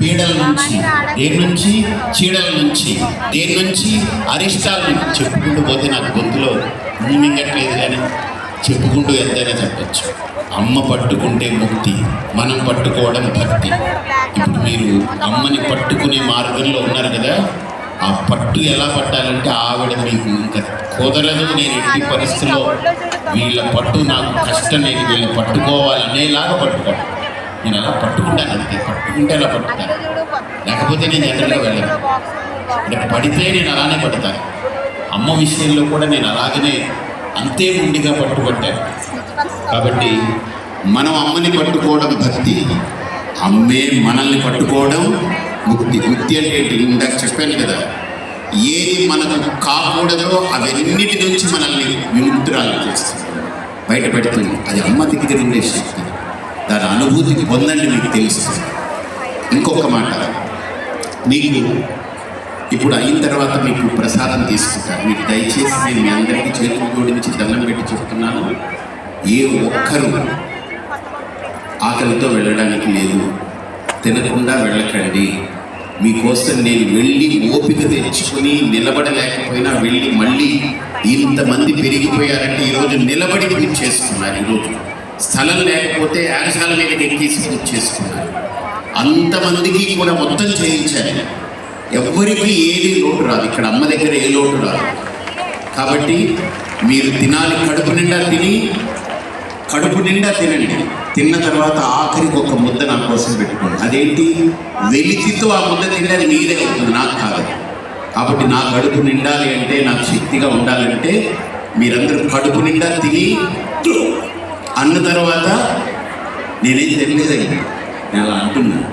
పీడల నుంచి, దేని నుంచి, చీడల నుంచి, దేని నుంచి, అరిష్టాల నుంచి చెప్పుకుంటూ పోతే నాకు గొంతులో మింగట్లేదు, కానీ చెప్పుకుంటూ ఎంతైనా చెప్పచ్చు. అమ్మ పట్టుకుంటే ముక్తి, మనం పట్టుకోవడం భక్తి. ఇప్పుడు మీరు అమ్మని పట్టుకునే మార్గంలో ఉన్నారు కదా, ఆ పట్టు ఎలా పట్టాలంటే ఆవిడ మీకు ఇంకా కుదరదు, నేను ఎట్టి పరిస్థితుల్లో వీళ్ళ పట్టు నాకు కష్టం, నేను వీళ్ళని పట్టుకోవాలి అనేలాగా పట్టుకోండి. నేను అలా పట్టుకుంటాను, అంతే. పట్టుకుంటే అలా పట్టుతాను, లేకపోతే నేను జనరల్గా వెళ్ళను. అంటే పడితే నేను అలానే పడతాను. అమ్మ విషయంలో కూడా నేను అలాగనే అంతే ఉండిగా పట్టుబట్టాను. కాబట్టి మనం అమ్మని పట్టుకోవడం భక్తి, అమ్మే మనల్ని పట్టుకోవడం ముక్తి. ముక్తి అంటే ఇందాక చెప్పాను కదా, ఏది మనకు కాకూడదో అవన్నిటి నుంచి మనల్ని విముక్తురాలు చేస్తుంది, బయట పెడుతుంది. అది అమ్మ దగ్గర ఉండే శక్తి. దాని అనుభూతి పొందండి, మీకు తెలుస్తుంది. ఇంకొక మాట, మీకు ఇప్పుడు అయిన తర్వాత మీకు ప్రసాదం తీసుకుంటారు. మీకు దయచేసి నేను మీ అందరికీ చేతులు జోడించి దండం పెట్టి చెప్తున్నాను, ఏ ఒక్కరూ ఆకలితో వెళ్ళడానికి లేదు, తినకుండా వెళ్ళకండి. మీకోసం నేను వెళ్ళి ఓపిక తెచ్చుకొని నిలబడలేకపోయినా వెళ్ళి మళ్ళీ ఇంతమంది పెరిగిపోయారంటే ఈరోజు నిలబడి పూజ చేసుకున్నారు. ఈరోజు స్థలం లేకపోతే యాగశాల మీదకి ఎక్కేసి పూజ చేసుకున్నారు. అంతమందికి కూడా మొత్తం చేయించారు. ఎవ్వరికి ఏది లోటు రాదు, ఇక్కడ అమ్మ దగ్గర ఏ లోటు రాదు. కాబట్టి మీరు తినాలి, కడుపు నిండా తిని, కడుపు నిండా తినండి. తిన్న తర్వాత ఆఖరికి ఒక ముద్ద నా కోసం పెట్టుకోండి. అదేంటి, వెలితితో ఆ ముద్ద తింటే అది మీరే అవుతుంది, నాకు కాదు. కాబట్టి నా కడుపు నిండాలి అంటే, నాకు శక్తిగా ఉండాలంటే మీరందరూ కడుపు నిండా తిని అన్న తర్వాత, నేనేం తెలియదండి, నేను అలా అంటున్నాను,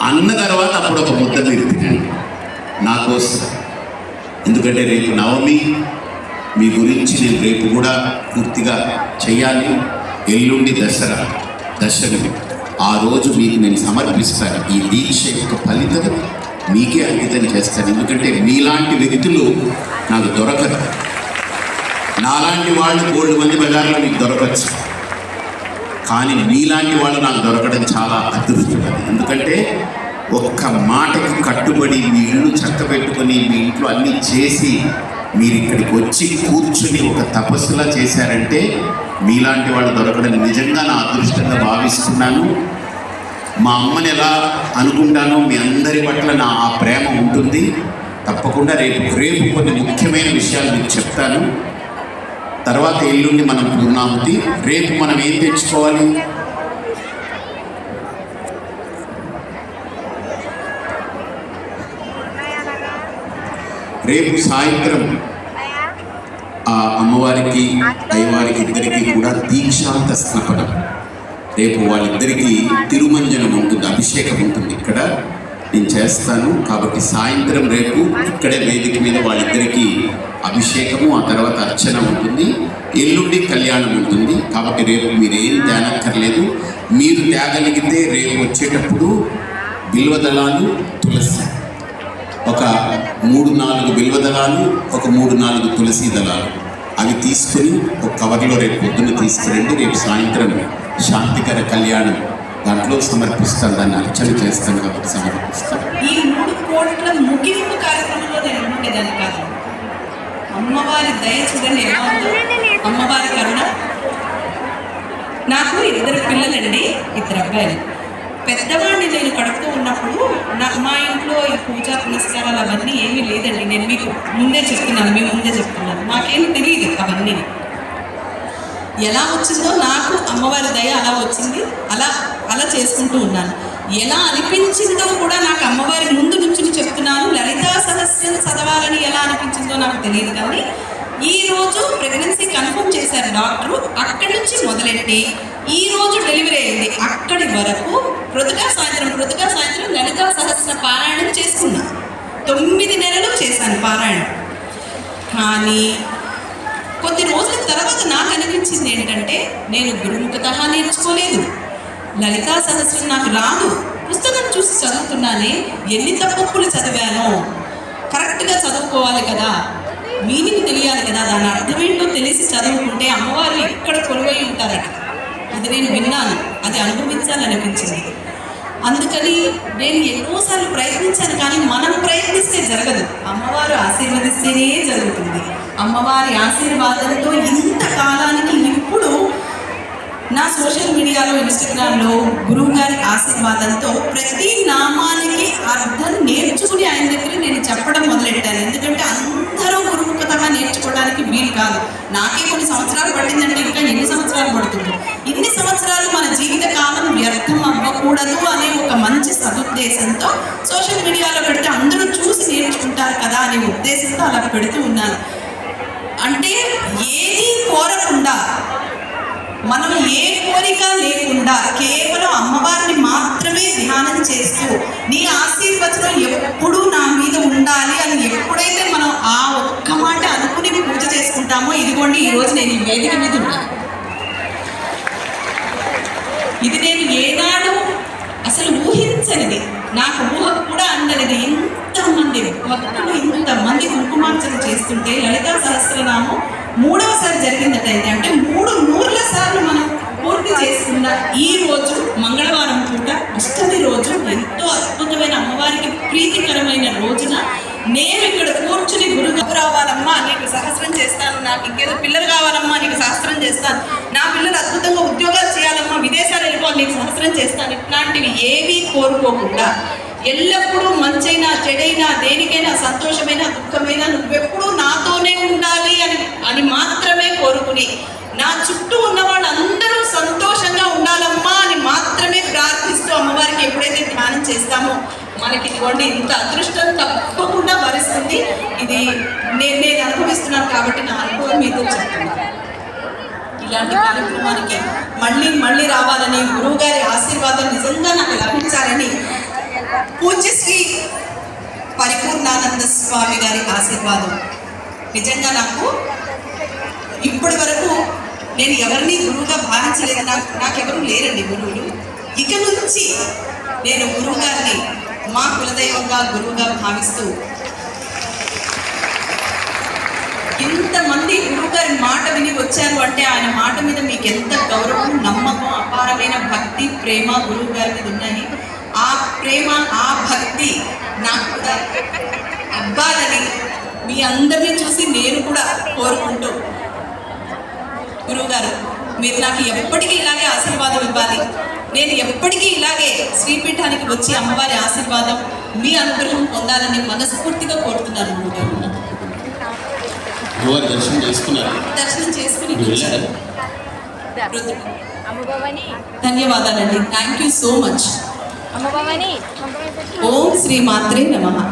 అన్న తర్వాత అప్పుడు ఒక ముద్ద మీరు తినండి నా కోసం. ఎందుకంటే రేపు నవమి, మీ గురించి నేను రేపు కూడా పూర్తిగా చెయ్యాలి. ఎల్లుండి దసరా, దశమి. ఆ రోజు మీకు నేను సమర్పిస్తాను. ఈ దీక్ష యొక్క ఫలితం మీకే అంకితం చేస్తాను. ఎందుకంటే మీలాంటి వ్యక్తులు నాకు దొరకరు. నాలాంటి వాళ్ళు 3 మంది బజార్లో మీకు దొరకచ్చు, కానీ మీలాంటి వాళ్ళు నాకు దొరకడం చాలా అదృష్టం. ఎందుకంటే ఒక్క మాటకి కట్టుబడి మీ ఇల్లు చక్కబెట్టుకొని మీ ఇంట్లో అన్నీ చేసి మీరు ఇక్కడికి వచ్చి కూర్చుని ఒక తపస్సులా చేశారంటే మీలాంటి వాళ్ళు దొరకడం నిజంగా నా అదృష్టంగా భావిస్తున్నాను. మా అమ్మని ఎలా అనుకుంటానో మీ అందరి పట్ల నా ఆ ప్రేమ ఉంటుంది. తప్పకుండా రేపు కొన్ని ముఖ్యమైన విషయాలు మీకు చెప్తాను. తర్వాత ఎల్లుండి మనం పూర్ణాహుతి. రేపు మనం ఏం తెచ్చుకోవాలి, రేపు సాయంత్రం ఆ అమ్మవారికి అయ్యవారికి ఇద్దరికి కూడా దీక్షాంత స్నపనం. రేపు వాళ్ళిద్దరికీ తిరుమంజనం ఉంటుంది, అభిషేకం ఉంటుంది. ఇక్కడ నేను చేస్తాను. కాబట్టి సాయంత్రం రేపు ఇక్కడే వేదిక మీద వాళ్ళిద్దరికీ అభిషేకము, ఆ తర్వాత అర్చన ఉంటుంది. ఎల్లుండి కళ్యాణం ఉంటుంది. కాబట్టి రేపు మీరేం తేనక్కర్లేదు. మీరు తేగలిగితే రేపు వచ్చేటప్పుడు బిల్వదళాలు, తులసి, ఒక 3-4 బిల్వదళాలు, ఒక 3-4 తులసి దళాలు, అవి తీసుకుని ఒక కవర్లో రేపు పొద్దున్న తీసుకురండి. రేపు సాయంత్రం శాంతికర కళ్యాణం దాంట్లో సమర్పిస్తాను, దాన్ని అర్చన చేస్తాను కాబట్టి సమర్పిస్తాను. ఈ 3 కోట్ల ముగింపు కార్యక్రమంలో నేను ఉండేదాన్ని కాదు. అమ్మవారి దయ చూడండి ఎలా ఉందో, అమ్మవారి కరుణ. నాకు 2 పిల్లలండి, 2 అబ్బాయిలు. పెద్దవాడిని నేను కడుపుతూ ఉన్నప్పుడు నాకు మా ఇంట్లో ఈ పూజా పునస్కారాలు అవన్నీ ఏమీ లేదండి. నేను మీకు ముందే చెప్తున్నాను, మీ ముందే చెప్తున్నాను, నాకేమీ తెలియదు అవన్నీ. ఎలా వచ్చిందో నాకు అమ్మవారి దయ అలా వచ్చింది, అలా చేసుకుంటూ ఉన్నాను. ఎలా అనిపించిందో కూడా నాకు అమ్మవారి ముందు నుంచి చెప్తున్నాను. లలితా సహస్రం చదవాలని ఎలా అనిపించిందో నాకు తెలియదు, కానీ ఈరోజు ప్రెగ్నెన్సీ కన్ఫర్మ్ చేశారు డాక్టరు. అక్కడి నుంచి మొదలెట్టి ఈరోజు డెలివరీ అయింది అక్కడి వరకు ప్రొద్దుగా సాయంత్రం లలితా సహస్ర పారాయణం చేసుకున్నాను. 9 నెలలు చేశాను పారాయణం. కానీ కొద్ది రోజుల తర్వాత నాకు అనిపించింది ఏంటంటే, నేను గురుముఖత నేర్చుకోలేదు, లలితా సహస్రం నాకు రాదు, పుస్తకం చూసి చదువుతున్నానే, ఎన్ని తప్పులు చదివానో, కరెక్ట్గా చదువుకోవాలి కదా, మీనింగ్ తెలియాలి కదా, దాని అర్థమేంటో తెలిసి చదువుకుంటే అమ్మవారు ఇక్కడ కొలువై ఉంటారట. అది నేను విన్నాను, అది అనుభవించాలనిపించింది. అందుకని నేను ఎన్నోసార్లు ప్రయత్నించాను, కానీ మనం ప్రయత్నిస్తే జరగదు. అమ్మవారు ఆశీర్వదిస్తేనే జరుగుతుంది. అమ్మవారి ఆశీర్వాదంతో ఇంతకాలానికి ఇప్పుడు నా సోషల్ మీడియాలో, ఇన్స్టాగ్రామ్లో గురువుగారి ఆశీర్వాదంతో ప్రతి నామానికి అర్థం నేర్చుకుని ఆయన దగ్గర నేను చెప్పడం మొదలెట్టాను. ఎందుకంటే అందరూ గురుముఖతంగా నేర్చుకోవడానికి వీలు కాదు. నాకే కొన్ని సంవత్సరాలు పట్టిందంటే ఇంకా ఎన్ని సంవత్సరాలు పడుతుంది? ఇన్ని సంవత్సరాలు మన జీవిత కాలం వ్యర్థం అవ్వకూడదు అనే ఒక మంచి సదుద్దేశంతో సోషల్ మీడియాలో పెడితే అందరూ చూసి నేర్చుకుంటారు కదా అనే ఉద్దేశంతో అలా పెడుతూ ఉన్నాను. అంటే ఏది కోరకుండా, మనం ఏ కోరిక లేకుండా కేవలం అమ్మవారిని మాత్రమే ధ్యానం చేస్తూ నీ ఆశీర్వచనం ఎప్పుడూ నా మీద ఉండాలి అని ఎప్పుడైతే మనం ఆ ఒక్క మాట అనుకుని పూజ చేసుకుంటామో, ఇదిగోండి ఈరోజు నేను ఈ వేదిక మీద ఉన్నాను. ఇది నేను ఏనాడు అసలు ఊహించనిది, నాకు ఊహ కూడా అందనిది. ఇంతమంది భక్తులు, ఇంతమంది కుంకుమార్చన చేస్తుంటే లలితా సహస్రనామం 3వసారి జరిగిందట. ఇది అంటే 300 సార్లు మనం పూర్తి చేసుకున్న ఈ రోజు, మంగళవారం పూట అష్టమి రోజు, ఎంతో అద్భుతమైన అమ్మవారికి ప్రీతికరమైన రోజున నేను ఇక్కడ కూర్చుని గురువు రావాలమ్మా నీకు సహస్రం చేస్తాను, నాకు ఇంకేదో పిల్లలు కావాలమ్మా నీకు సహస్రం చేస్తాను, నా పిల్లలు అద్భుతంగా ఉద్యోగాలు చేయాలమ్మా, విదేశాలు వెళ్ళిపోవాలి నీకు సహస్రం చేస్తాను, ఇట్లాంటివి ఏవీ కోరుకోకుండా ఎల్లప్పుడూ మంచైనా చెడైనా దేనికైనా సంతోషమైన దుఃఖమైనా నువ్వెప్పుడూ నాతోనే ఉండాలి అని మాత్రమే కోరుకుని, నా చుట్టూ ఉన్న వాళ్ళందరూ సంతోషంగా ఉండాలమ్మా అని మాత్రమే ప్రార్థిస్తూ అమ్మవారికి ఎప్పుడైతే ధ్యానం చేస్తామో మనకి ఇదిగోండి ఇంత అదృష్టం తప్పకుండా భరిస్తుంది. ఇది నేను అనుభవిస్తున్నాను కాబట్టి నా అనుభవం మీతో చెప్తున్నాను. ఇలాంటి కార్యక్రమానికి మళ్ళీ రావాలని, గురువుగారి ఆశీర్వాదం నిజంగా నాకు లభించాలని, పూజ్యశ్రీ పరిపూర్ణానంద స్వామి గారి ఆశీర్వాదం నిజంగా నాకు ఇప్పటి వరకు నేను ఎవరిని గురువుగా భావించలేదు. నాకెవరు లేరండి గురువులు. ఇక నుంచి నేను గురువు గారిని మా కులదైవంగా గురువుగా భావిస్తూ, ఇంతమంది గురువు గారి మాట విని వచ్చారు అంటే ఆయన మాట మీద మీకు ఎంత గౌరవం, నమ్మకం, అపారమైన భక్తి, ప్రేమ గురువు గారి మీద ఉన్నాయి. ఆ ప్రేమ, ఆ భక్తి నాకు కూడా అవ్వాలని మీ అందరినీ చూసి నేను కూడా కోరుకుంటూ, గురువుగారు మీరు నాకు ఎప్పటికీ ఇలాగే ఆశీర్వాదం ఇవ్వాలి, నేను ఎప్పటికీ ఇలాగే శ్రీపీఠానికి వచ్చి అమ్మవారి ఆశీర్వాదం, మీ అనుగ్రహం పొందాలని మనస్ఫూర్తిగా కోరుతున్నాను. గురువుగారు దర్శనం చేసుకుని ధన్యవాదాలండి. Thank you so much. ఓం శ్రీ మాత్రే నమః.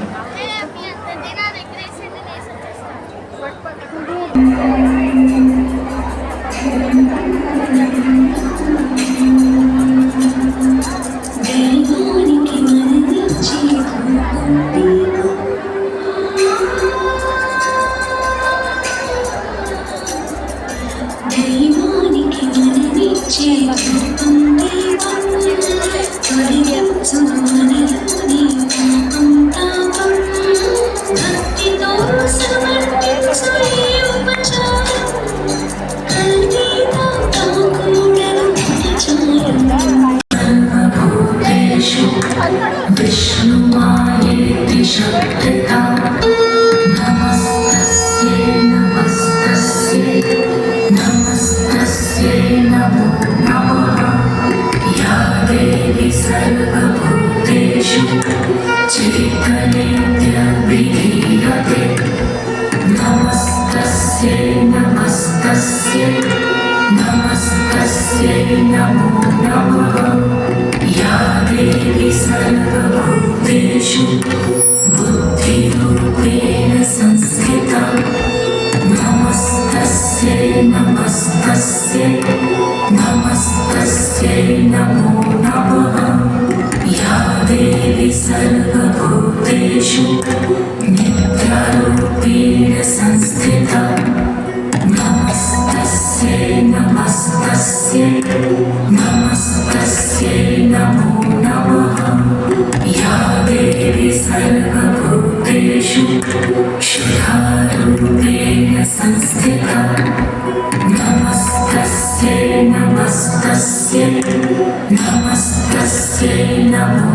Namaste, namo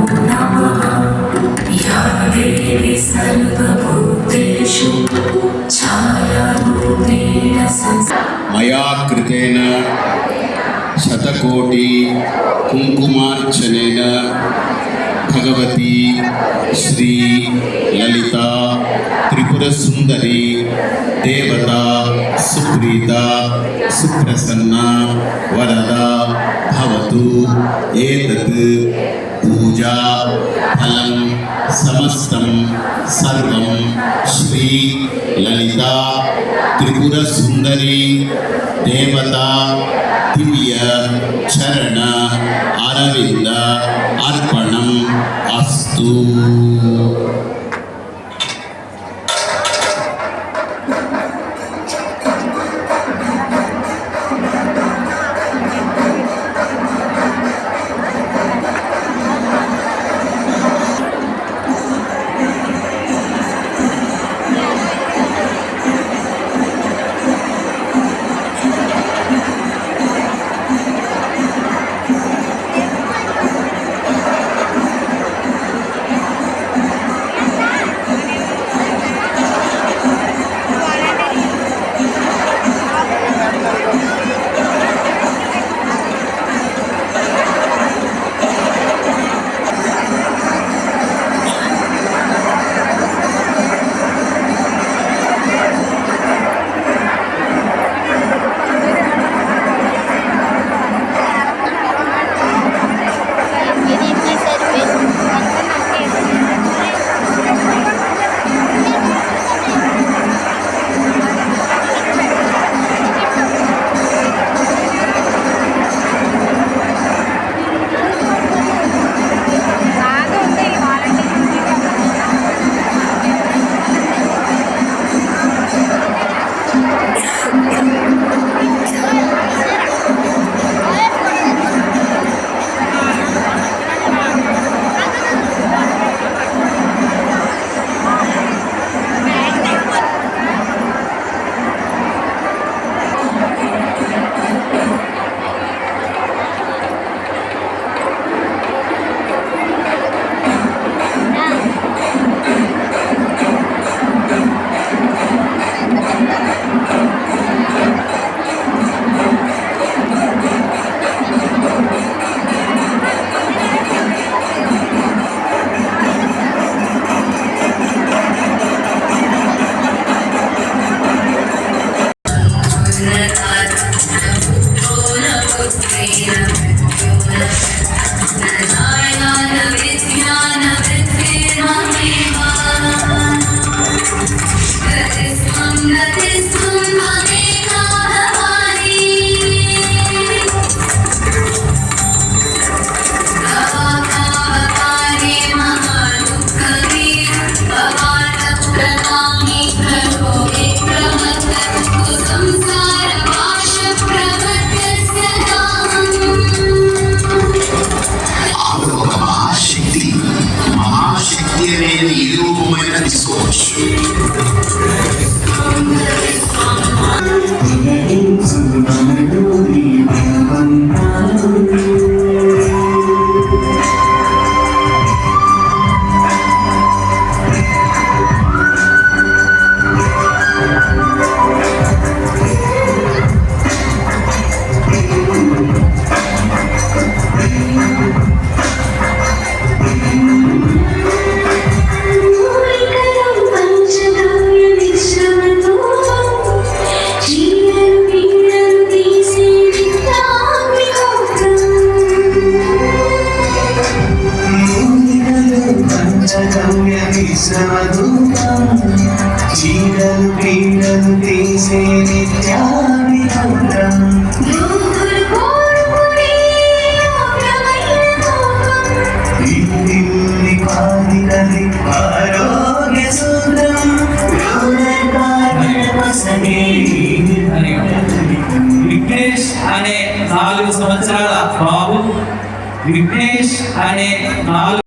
सहस्रकोटि कुङ्कुमार्चनेन भगवती श्री ललिता त्रिपुरसुन्दरी देवता सुप्रीता सुप्रसन्ना वरदा भवतु। एतत् पूजा फलं समस्तं सर्वं श्री ललिता त्रिपुरसुन्दरी देवता दिव्य चरण अरविंद अर्पणम् अस्तु। చీరలు పీడలు తీసే నిత్యాభిమంత్రం ఇంటిల్లి పాదినది ఆరోగ్య సూత్రం విఘ్నేష్ అనే 4 సంవత్సరాల బాబు విఘ్నేష్ అనే 4